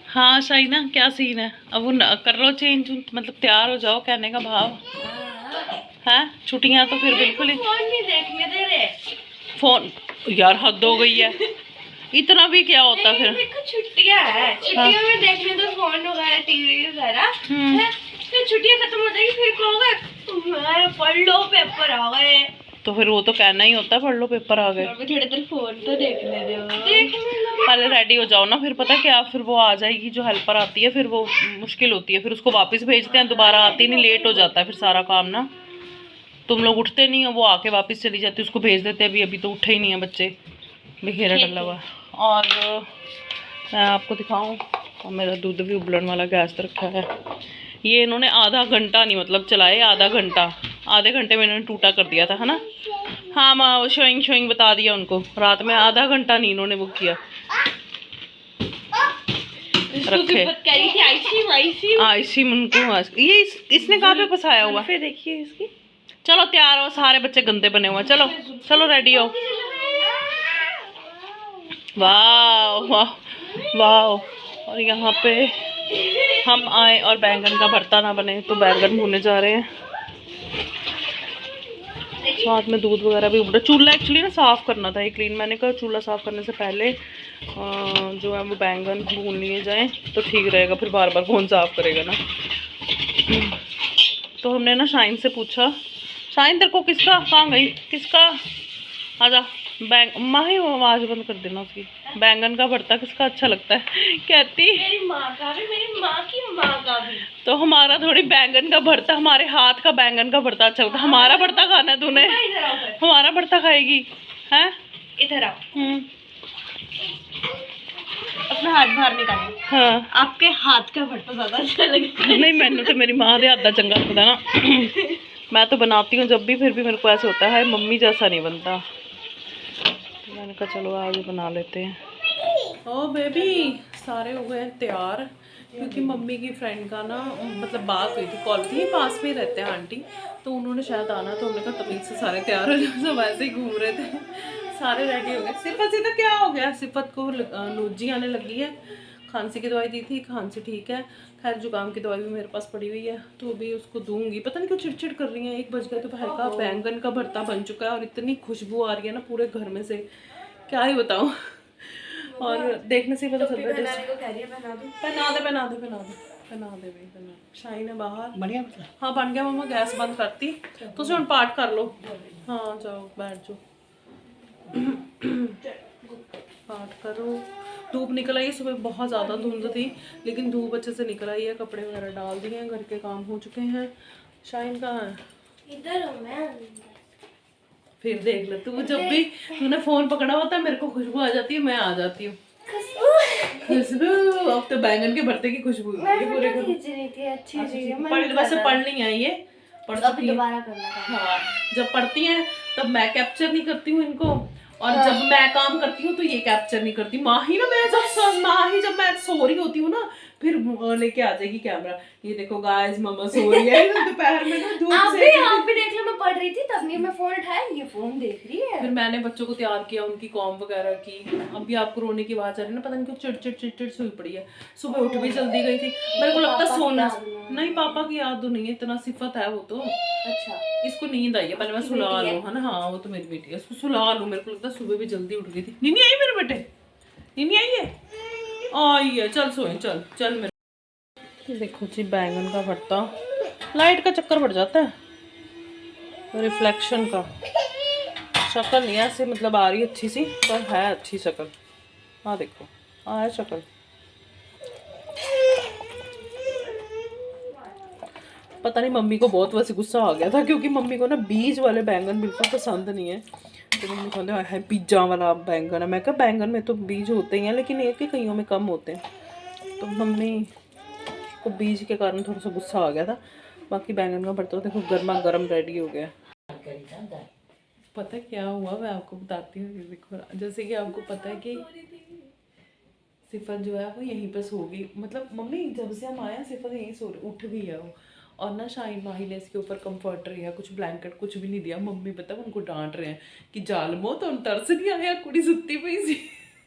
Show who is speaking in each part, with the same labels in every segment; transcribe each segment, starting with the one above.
Speaker 1: हाँ शाइना, क्या सीन है? अब वो कर लो चेंज, मतलब तैयार हो जाओ, कहने का भाव है। छुट्टियां तो फिर बिल्कुल ही
Speaker 2: फोन नहीं देखने दे रहे।
Speaker 1: फोन यार हद हो गई है, इतना भी क्या होता फिर।
Speaker 2: देखो छुट्टियां है, छुट्टियों में देखने दो फोन वगैरह, टीवी वगैरह। फिर छुट्टियां खत्म हो जाएगी, फिर कहोगे तुम्हारे पढ़ लो, पेपर आ गए।
Speaker 1: तो फिर वो तो कहना ही होता है, पढ़ लो पेपर आ गए।
Speaker 2: थोड़ी देर फोन तो देखने दो, देखने लो।
Speaker 1: पहले रेडी हो जाओ ना, फिर पता क्या, फिर वो आ जाएगी जो हेल्पर आती है, फिर वो मुश्किल होती है, फिर उसको वापस भेजते हैं, दोबारा आती नहीं, लेट हो जाता है फिर सारा काम ना। तुम लोग उठते नहीं हो, वो आके वापस चली जाती है, उसको भेज देते हैं। अभी अभी तो उठे ही नहीं है बच्चे, बिखेरा डला हुआ। और मैं आपको दिखाऊं, और मेरा दूध भी उबलने वाला गैस पर रखा है। ये इन्होंने आधा घंटा नहीं मतलब चलाए, आधा घंटा, आधे घंटे में इन्होंने टूटा कर दिया था, है ना। हाँ माँ, शोइंग शोइंग बता दिया उनको, रात में आधा घंटा नहीं इन्होंने वो किया रखे। आईसी उनको ये इसने कहाँ पे फंसाया हुआ है, देखिए इसकी। चलो तैयार हो, सारे बच्चे गंदे बने हुए हैं, चलो चलो रेडी हो। वाह वाह वाह। और यहाँ पे हम आए और बैंगन का भरता ना बने, तो बैंगन भूनने जा रहे हैं। साथ में दूध वगैरह भी उबला। चूल्हा एक्चुअली ना साफ़ करना था, ये क्लीन। मैंने कहा चूल्हा साफ़ करने से पहले जो है वो बैंगन भून लिए जाएं तो ठीक रहेगा, फिर बार बार कौन साफ़ करेगा ना। तो हमने ना शाइन से पूछा, शाइन तेरे को किसका, कहाँ गई, किसका, आजा। माँ ही आवाज़ बंद कर देना उसकी। बैंगन का भरता किसका अच्छा लगता है? कहती
Speaker 2: मेरी माँ का भी, मेरी माँ की माँ का भी।
Speaker 1: तो हमारा थोड़ी बैंगन का भरता, हमारे हाथ का बैंगन का भरता अच्छा लगता है। हमारा भरता खाना है तूने, हमारा भरता खाएगी हैं?
Speaker 2: इधर आओ। अपना हाथ बाहर निकालो।
Speaker 1: हाँ,
Speaker 2: आपके हाथ का भरता ज्यादा अच्छा लगता है।
Speaker 1: नहीं मैंने तो मेरी माँ के हाथ का चंगा लगता ना। मैं तो बनाती हूँ जब भी, फिर भी मेरे को ऐसा होता है मम्मी जैसा नहीं बनता। तो मैंने कहा चलो आज बना लेते हैं। ओ बेबी, सारे हो गए हैं तैयार, क्योंकि मम्मी की फ्रेंड का ना मतलब बात हुई थी, कॉल थी, पास में ही रहते हैं आंटी, तो उन्होंने शायद आना, तो हमने कहा तमीज़ से सारे तैयार हो जाए। सब ऐसे ही घूम रहे थे, सारे रेडी हो गए। सिफत से तो क्या हो गया, सिफत को नोजी आने लगी है, खांसी की दवाई दी थी, खांसी ठीक है। खैर जुकाम की दवाई भी मेरे पास पड़ी हुई है, तो अभी उसको दूंगी। पता नहीं क्यों चिड़चिड़ कर रही है। 1 बज गया, दोपहर का बैंगन का भरता बन चुका है और इतनी खुशबू आ रही है ना पूरे घर में से, क्या ही बताऊँ। और देखने से पता चल रहा है। पहना दे भाई, पहना। शाइन है बाहर, बढ़िया। हाँ बन गया मम्मा, गैस बंद करती तो उसे पाठ कर लो। हाँ जाओ बैठ जाओ, पाठ करो। धूप निकल आई सुबह, बहुत ज़्यादा धुंध थी, लेकिन धूप अच्छे से निकल आई है। कपड़े वगैरह डाल दिए हैं, घर के काम हो चुके हैं। शाइन कहाँ है? इधर हूँ मैं। फिर देख ले तू, जब भी तूने फोन पकड़ा होता है मेरे को खुशबू आ जाती है, मैं आ जाती हूँ। खुशबू, अब तो बैंगन के भरते की खुशबू पूरे वैसे पढ़ नहीं आई ये, पढ़ सकती है। हाँ जब पढ़ती हैं तब मैं कैप्चर नहीं करती हूँ इनको, और जब मैं काम करती हूँ तो ये कैप्चर नहीं करती। माँ ही जब मैं सो रही होती हूँ ना, फिर लेके आ जाएगी कैमरा, ये देखो गाइस मम्मा सो रही है दोपहर में ना धूप से।
Speaker 2: आप भी देख लो, मैं पढ़ रही थी तब नहीं मैं फोन उठाया, ये फोन देख रही है।
Speaker 1: फिर मैंने बच्चों को तैयार किया, उनकी कॉम वगैरह की। अभी आपको रोने की आवाज आ रही है ना, पता नहीं क्यों चिड़चिड़ सोई पड़ी है। सुबह उठ भी जल्दी गई थी, मेरे को लगता सोना नहीं, पापा की याद तो नहीं है, इतना सिफत है वो तो। अच्छा इसको नींद आई है, पहले मैं सुला लूँ, है ना। हाँ वो तो मेरी बेटी है, उसको सुला लूँ। मेरे को लगता है सुबह भी जल्दी उठ गई थी। नीनी आई मेरे बेटे, नीनी आई है, आई है, चल सोए, चल चल मेरे। देखो जी बैंगन का भरता, लाइट का चक्कर पड़ जाता है, रिफ्लेक्शन का। शक्ल नहीं ऐसे मतलब आ रही अच्छी सी, पर है अच्छी शक्ल। हाँ देखो है शक्ल। पता नहीं मम्मी को बहुत वैसे गुस्सा आ गया था, क्योंकि मम्मी को ना बीज वाले बैंगन बिल्कुल पसंद नहीं है। तो मम्मी कहते हैं पिज्जा वाला बैंगन है। मैं कहा बैंगन में तो बीज होते ही हैं, लेकिन एक ही कईयों में कम होते हैं। तो मम्मी को बीज के कारण थोड़ा सा गुस्सा आ गया था। बाकी बैंगन का भरता देखो गर्मा गर्म रेडी हो गया। पता क्या हुआ, मैं आपको बताती हूँ। देखो जैसे कि आपको पता है कि सिफत जो है वो यहीं पर सो गई, मतलब मम्मी जब से हम आए सिफत यहीं सो रही, उठ भी है वो। और ना शाइन माही ने इसके ऊपर कंफर्टर या कुछ ब्लैंकेट कुछ भी नहीं दिया। मम्मी पता उनको डांट रहे हैं कि जालमो तो तरस नहीं आया, कुड़ी सुती पई सी।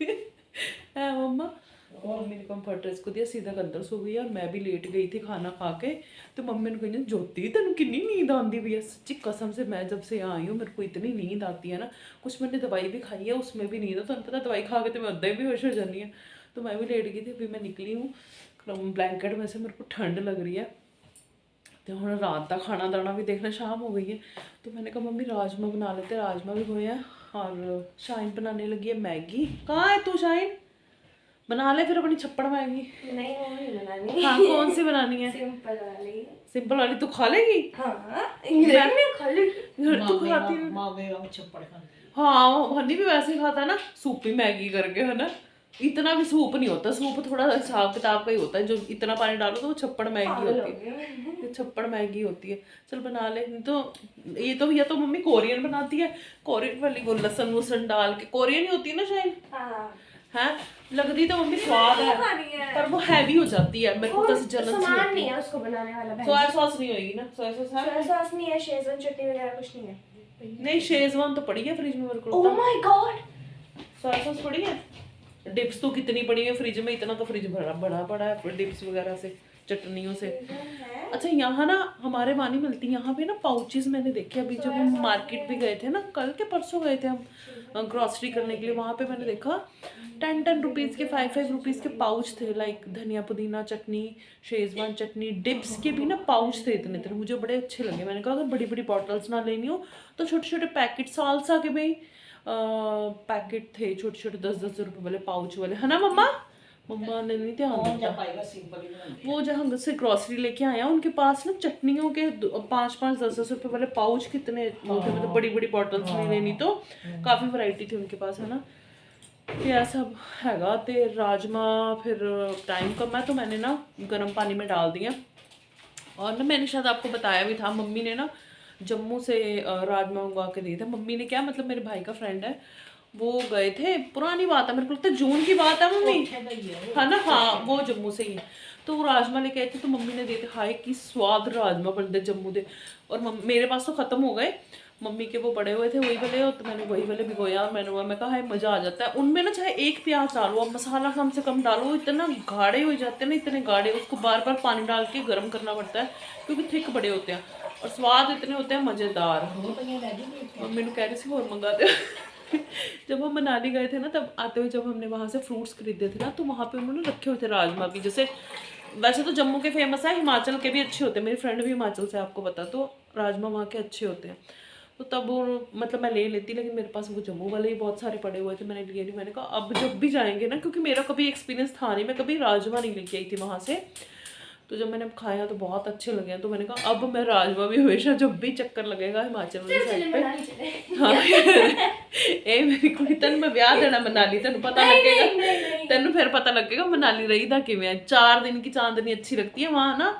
Speaker 1: है मम्मा। मम्मी ने कंफर्टर इसको दिया, सीधा अंदर सो गई और मैं भी लेट गई थी खाना खा के। तो मम्मी ने कही ज्योति तेन कितनी नींद आती भी है। सच्ची कसम से मैं जब से यहाँ आई हूँ मेरे को इतनी नींद आती है ना। कुछ मैंने दवाई भी खाई है उसमें भी नींद है, तो पता दवाई खा के तो मैं अद्धा ही बेहोश हो जानी है। तो मैं भी लेट गई थी, अभी मैं निकली हूँ ब्लैंकेट में से, मेरे को ठंड लग रही है। तो हम रात का खाना दाना भी देखना, शाम हो गई है। तो मैंने कहा मम्मी राजमा बना लेते, राजमा भी हुए हैं। और शाइन बनाने लगी है मैगी। कहाँ है तू शाइन? बना ले फिर अपनी छप्पड़ मैगी।
Speaker 2: नहीं वो नहीं बनानी।
Speaker 1: हाँ कौन सी बनानी है?
Speaker 2: सिंपल वाली।
Speaker 1: सिंपल वाली तू खा लेगी?
Speaker 2: हाँ मैं खा लूंगी।
Speaker 1: तू खाती है? हाँ हनी भी वैसे ही खाता है ना, सूपी मैगी करके, है ना। इतना भी सूप नहीं होता, सूप थोड़ा हिसाब किताब का ही होता है। जो इतना पानी डालो तो वो छप्पड़ मैगी होती है, ये छप्पड़ मैगी होती है। चल बना ले। तो ये तो या तो मम्मी कोरियन बनाती है, कोरियन वाली वो लहसुन वसन डाल के, कोरियन ही होती है ना शायद। है लगती तो मम्मी स्वाद है, पर वो हैवी हो जाती है। मेरे को तो जलन सी होती
Speaker 2: है उसको बनाने वाला।
Speaker 1: सोया सॉस नहीं होगी ना? सोया
Speaker 2: सॉस नहीं है, शेजवान चटनी वगैरह कुछ नहीं है।
Speaker 1: नहीं शेजवान तो पड़ी है फ्रिज में मेरे को।
Speaker 2: Oh my God,
Speaker 1: soya sauce पड़ी है। डिप्स तो कितनी पड़ी है फ्रिज में, इतना तो फ्रिज बड़ा पड़ा है डिप्स वगैरह से, चटनियों से। अच्छा यहाँ ना हमारे वहाँ नहीं मिलती, यहाँ पे ना पाउचेस मैंने देखे। अभी जब हम मार्केट भी गए थे ना, कल के परसों गए थे हम ग्रॉसरी करने के लिए, वहाँ पे मैंने देखा 10 रुपीज़ के 5 रुपीज़ के पाउच थे। लाइक धनिया पुदीना चटनी, शेजवान चटनी, डिप्स के भी ना पाउच थे इतने इतने, मुझे बड़े अच्छे लगे। मैंने कहा अगर बड़ी बड़ी बॉटल्स ना लेनी हो तो छोटे छोटे पैकेट, सालसा के भाई पैकेट थे छोटे छोटे 10-10 रुपए वाले पाउच वाले, है ना मम्मा? मम्मा ने नहीं ध्यान दिया। वो जहाँ से ग्रॉसरी लेके आया उनके पास ना चटनियों के 5-5 10-10 रुपए वाले पाउच कितने वो थे, मतलब बड़ी बड़ी बॉटल्स नहीं लेनी तो काफ़ी वैरायटी थी उनके पास, है ना। तो यह सब हैगा। तो राजमा फिर टाइम कम है तो मैंने ना गर्म पानी में डाल दिया। और ना मैंने शायद आपको बताया भी था, मम्मी ने ना जम्मू से राजमा मंगवा के दिए थे। मम्मी ने क्या, मतलब मेरे भाई का फ्रेंड है, वो गए थे, पुरानी बात है, मेरे को लगता है जून की बात है मम्मी, है ना। हाँ वो जम्मू से ही है। तो वो राजमा लेके आए थे, तो मम्मी ने दिए थे। हाय की स्वाद राजमा बनते जम्मू दे। और मेरे पास तो खत्म हो गए, मम्मी के वो पड़े हुए थे वही वाले, और तो मैंने वही वाले भिगोया। मैं कहा हाय मज़ा आ जाता है उनमें ना। चाहे एक प्याज डालो, अब मसाला कम से कम डालो, इतना गाढ़े हो जाते हैं ना, इतने गाढ़े, उसको बार बार पानी डाल के गर्म करना पड़ता है क्योंकि थिक बड़े होते हैं और स्वाद इतने होते हैं मज़ेदार। मम्मी ने कह रही थी और मंगा दे। जब हम मनाली गए थे ना, तब आते हुए जब हमने वहाँ से फ्रूट्स खरीदे थे ना, तो वहाँ पे उन्होंने रखे हुए थे राजमा भी। जैसे वैसे तो जम्मू के फेमस है, हिमाचल के भी अच्छे होते हैं, मेरी फ्रेंड भी हिमाचल से, आपको पता, तो राजमा वहाँ के अच्छे होते हैं। तो तब वो मतलब मैं ले लेती, लेकिन मेरे पास वो जम्मू वाले ही बहुत सारे पड़े हुए थे, मैंने लिए नहीं। मैंने कहा अब जब भी जाएंगे ना, क्योंकि मेरा कभी एक्सपीरियंस था नहीं, मैं कभी राजमा नहीं लेके आई थी वहाँ से, तो जब मैंने खाया तो बहुत अच्छे लगे। तो मैंने कहा अब मैं राजमा भी हमेशा जब भी चक्कर लगेगा हिमाचल वाली साइड पे, हाँ ए मेरी कुड़ी तेन मैं ब्याह देना मनाली, तेन पता लगेगा, तेन फिर पता लगेगा मनाली रही था किवें। 4 दिन की चांदनी अच्छी लगती है वहाँ ना।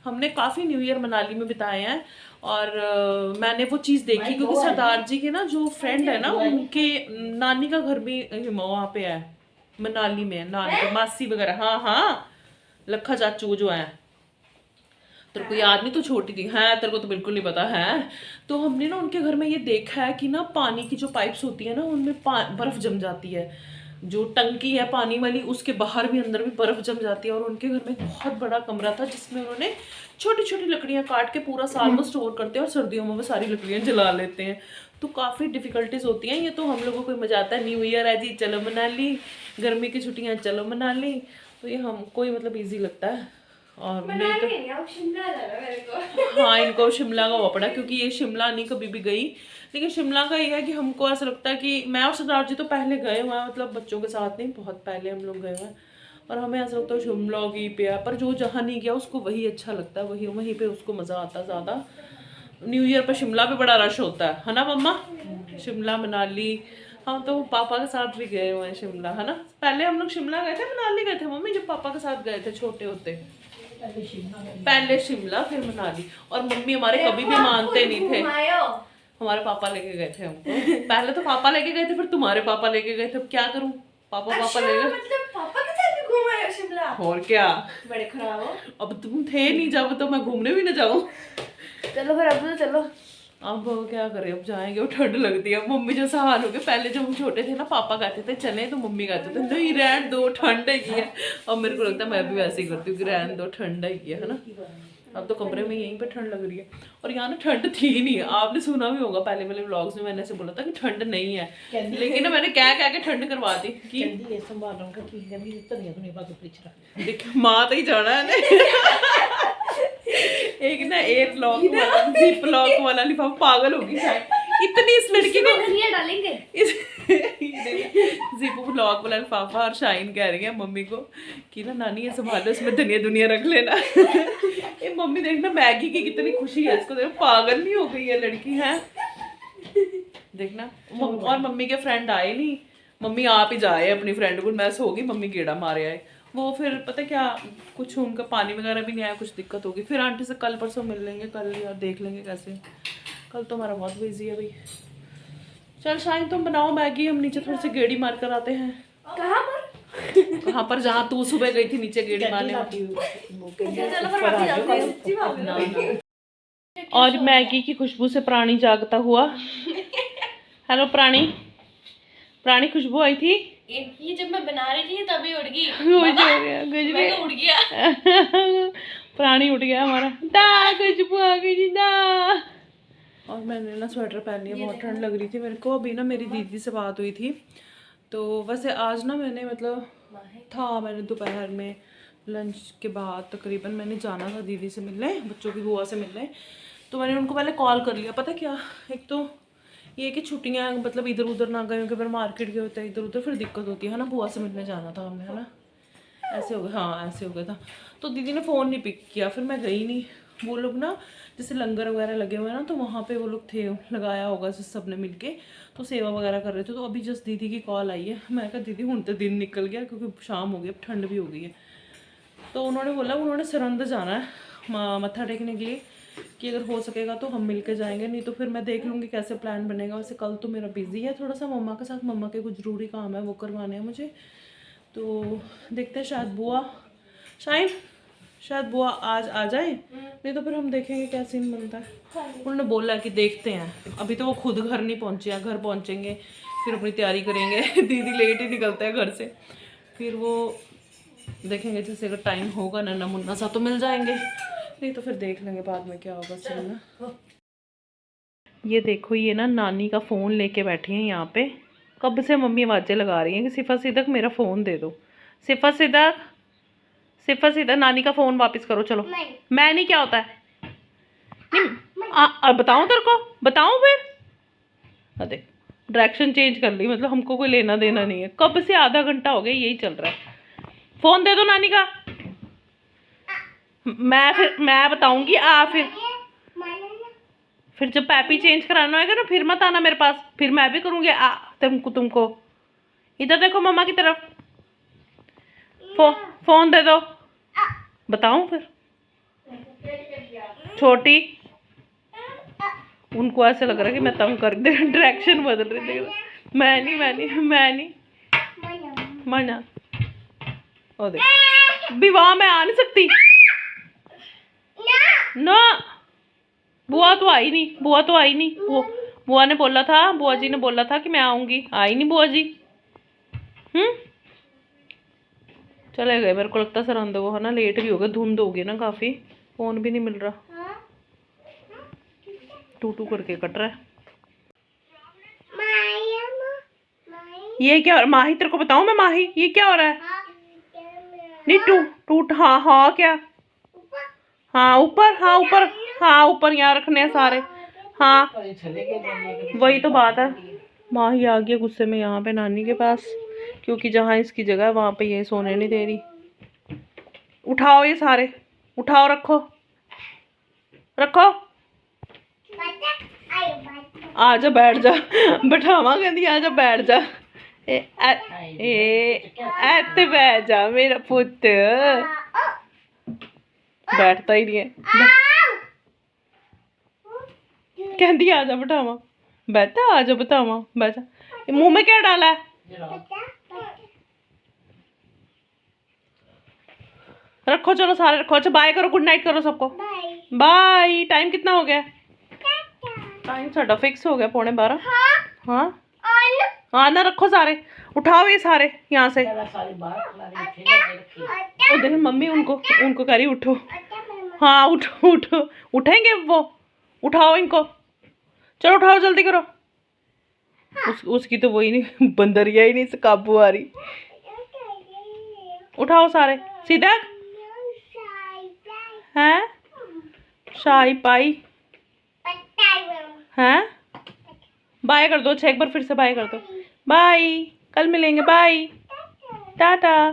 Speaker 1: हमने काफ़ी न्यू ईयर मनाली में बिताए हैं। और मैंने वो चीज़ देखी क्योंकि सरदार जी के ना जो फ्रेंड है ना, उनके नानी का घर भी वहाँ पे है, मनाली में है, नानी मासी वगैरह। हाँ हाँ लखा चाचू जो है, तेरे को याद नहीं, तो छोटी थी, है तेरे को तो बिल्कुल नहीं पता है। तो हमने ना उनके घर में ये देखा है कि ना पानी की जो पाइप्स होती है ना, उनमें बर्फ़ जम जाती है। जो टंकी है पानी वाली, उसके बाहर भी अंदर भी बर्फ़ जम जाती है। और उनके घर में बहुत बड़ा कमरा था जिसमें उन्होंने छोटी छोटी लकड़ियाँ काट के पूरा साल वो स्टोर करते हैं और सर्दियों में वो सारी लकड़ियाँ जला लेते हैं। तो काफ़ी डिफ़िकल्टीज होती हैं। ये तो हम लोगों को मज़ा आता है, न्यू ईयर है जी चलो मनाली, गर्मी की छुट्टियाँ चलो मनाली, तो ये हमको ही मतलब ईजी लगता है। और नहीं तो हाँ इनको शिमला का हुआ पड़ा, क्योंकि ये शिमला नहीं कभी भी गई। लेकिन शिमला का ये है कि हमको ऐसा लगता है कि मैं और सरदार जी तो पहले गए हुए हैं, मतलब बच्चों के साथ नहीं, बहुत पहले हम लोग गए हुए हैं। और हमें ऐसा लगता है शिमला की पे है, पर जो जहाँ नहीं गया उसको वही अच्छा लगता है, वहीं पे उसको मज़ा आता है ज़्यादा। न्यू ईयर पर शिमला पे बड़ा रश होता है ना मम्मा? शिमला मनाली हम तो पापा के साथ भी गए हुए हैं शिमला, है ना। पहले हम लोग शिमला गए थे, मनाली गए थे मम्मी जब पापा के साथ गए थे छोटे होते। पहले शिमला फिर मनाली। और मम्मी हमारे कभी भी मानते नहीं थे, हमारे पापा लेके गए थे हमको। पहले तो पापा लेके गए थे, फिर तुम्हारे पापा लेके गए थे। अब क्या करूं, पापा ले गए।
Speaker 2: मतलब पापा के साथ भी घूमा है शिमला?
Speaker 1: और क्या,
Speaker 2: बड़े खराब हो।
Speaker 1: अब तुम थे नहीं जब, तो मैं घूमने भी ना जाऊं।
Speaker 2: चलो फिर अब तो चलो।
Speaker 1: अब क्या करें, अब जाएंगे, वो ठंड लगती है। मम्मी जैसा हाल हो गया। पहले जब हम छोटे थे ना, पापा कहते थे चले, तो मम्मी कहते थे नहीं रहने दो, ठंड है। और मेरे को लगता है मैं भी वैसे ही करती हूँ कि रहने दो, ठंड है ना। अब तो कमरे में यहीं पे ठंड लग रही है। और यहाँ ना ठंड थी नहीं है, आपने सुना भी होगा पहले वाले व्लॉग्स में मैंने ऐसे बोला था कि ठंड नहीं है, लेकिन ना मैंने क्या के ठंड करवा दी कि देख माँ तो ही जाना है। एक ना एयर लॉक वाला, जिप लॉक वाला लिफाफा, पागल होगी शायद इतनी इस लड़की को।
Speaker 2: धनिया डालेंगे
Speaker 1: जिप लॉक वाला लिफाफा। और शाइन कह रही है मम्मी को कि ना नानी ये संभालो, इसमें धनिया दुनिया रख लेना। ये मम्मी देखना मैगी की कितनी खुशी है इसको, देखो पागल नहीं हो गई है लड़की है। देखना। और मम्मी के फ्रेंड आए नहीं, मम्मी आप ही जाए अपनी फ्रेंड को, मैस होगी, मम्मी गेड़ा मारे आए। वो फिर पता क्या, कुछ उनका पानी वगैरह भी नहीं आया, कुछ दिक्कत होगी। फिर आंटी से कल परसों मिल लेंगे, कल यार देख लेंगे कैसे। कल तो हमारा बहुत बिजी है भाई। चल शायद तुम बनाओ मैगी, हम नीचे थोड़ी सी गेड़ी मार कर आते हैं।
Speaker 2: कहाँ पर?
Speaker 1: कहाँ पर? जहाँ तू सुबह गई थी नीचे गेड़ी मारने। और मैगी की खुशबू से प्राणी जागता हुआ। हेलो प्राणी, प्राणी खुशबू आई थी।
Speaker 2: ये जब मैं बना रही थी तभी उड़ गई।
Speaker 1: मैं
Speaker 2: तो उड़ गया।
Speaker 1: प्राणी उठ गया हमारा। दा खुशबू आ गई जी दा। और मैंने ना स्वेटर पहन लिया, बहुत ठंड लग रही थी मेरे को। अभी ना मेरी दीदी से बात हुई थी, तो वैसे आज ना मैंने मतलब मैंने दोपहर में लंच के बाद तकरीबन मैंने जाना था दीदी से मिलने, बच्चों की बुआ से मिलने। तो मैंने उनको पहले कॉल कर लिया। पता क्या, एक तो ये कि छुट्टियाँ मतलब इधर उधर ना गए, क्योंकि फिर मार्केट गए होते हैं इधर उधर, फिर दिक्कत होती है ना। बुआ से मिलने जाना था हमें, है ना, ऐसे हो गया। हाँ ऐसे हो गया था। तो दीदी ने फ़ोन नहीं पिक किया, फिर मैं गई नहीं। वो लोग ना जैसे लंगर वगैरह लगे हुए हैं ना, तो वहाँ पे वो लोग थे, लगाया होगा जिस सब ने मिल के, तो सेवा वगैरह कर रहे थे। तो अभी जस्ट दीदी की कॉल आई है। मैं कहा दीदी हूँ तो दिन निकल गया, क्योंकि शाम हो गई, अब ठंड भी हो गई है। तो उन्होंने बोला उन्होंने सरंद जाना है मत्था टेकने के लिए, कि अगर हो सकेगा तो हम मिल के जाएंगे, नहीं तो फिर मैं देख लूँगी कैसे प्लान बनेगा। वैसे कल तो मेरा बिजी है थोड़ा सा मम्मा के साथ, मम्मा के कुछ ज़रूरी काम है वो करवाने हैं मुझे। तो देखते हैं, शायद बुआ आज आ जाए, नहीं तो फिर हम देखेंगे क्या सीन बनता है। उन्होंने बोला कि देखते हैं, अभी तो वो खुद घर नहीं पहुँचे हैं, घर पहुँचेंगे फिर अपनी तैयारी करेंगे। दीदी लेट ही निकलता है घर से, फिर वो देखेंगे जैसे अगर टाइम होगा नन्ना मुन्ना सा तो मिल जाएंगे, नहीं तो फिर देख लेंगे बाद में क्या होगा सीन ना। ये देखो, ये ना नानी का फ़ोन लेके बैठी हैं यहाँ पे। कब से मम्मी आवाज़ें लगा रही हैं कि सिफा सिदक मेरा फ़ोन दे दो, सिफा सिदक नानी का फ़ोन वापस करो। चलो मैं नहीं, क्या होता है नहीं बताऊँ तेरे को, बताऊँ फिर। देख डायरेक्शन चेंज कर ली, मतलब हमको कोई लेना देना नहीं है। कब से आधा घंटा हो गया यही चल रहा है। फ़ोन दे दो नानी का। मैं बताऊंगी फिर जब पैपी चेंज कराना होगा ना, फिर मत आना मेरे पास, फिर मैं भी करूंगी तुमको। इधर देखो मम्मा की तरफ, फोन दे दो। बताऊं फिर छोटी, उनको ऐसे लग रहा है कि मैं तंग कर दे, डायरेक्शन बदल रही थी। मैं नहीं मना। ओ देख विवाह में आ नहीं सकती ना। बुआ तो आई नहीं। बुआ ने बोला था, बुआ जी ने बोला था कि मैं आऊंगी, आई नहीं बुआ जी। चले गए। मेरे को लगता सरंद वो है ना, लेट भी हो गए, धुंध हो गई ना काफी, फोन भी नहीं मिल रहा, टू करके कट रहा है। ये क्या हो रहा है माही, तेरे को बताऊं मैं माही, ये क्या हो रहा है? नहीं टूट हाँ क्या, हाँ ऊपर यहाँ रखने हैं सारे। हाँ वही तो बात है। माही आ गया गुस्से में यहाँ पे नानी के पास, क्योंकि जहाँ इसकी जगह है वहाँ पे ये सोने नहीं दे रही। उठाओ ये सारे, उठाओ, रखो। आजा बैठ जा, बैठावा कहती आजा बैठ जा। ऐते बैठ जा मेरा पुत्त, बैठता ही नहीं है। कहती आजा बैठावा, बैठा आजा बतावा, बैठा। मुंह में क्या डाला है? रखो चलो सारे रखो। अच्छा बाय करो, गुड नाइट करो सबको, बाय। टाइम कितना हो गया? टाइम साडा फिक्स हो गया 11:15। हाँ हाँ ना रखो सारे, उठाओ ये सारे यहाँ से। ओ देख मम्मी उनको उनको कह रही उठो। हाँ उठो उठो, उठेंगे वो, उठाओ इनको, चलो उठाओ जल्दी करो। उसकी तो वही नहीं, बंदरिया ही नहीं से काबू आ रही। उठाओ सारे सीधा। हैं शाही पाई हैं। बाय कर दो, अच्छा एक बार फिर से बाय कर दो। बाय, कल मिलेंगे, बाय, टाटा।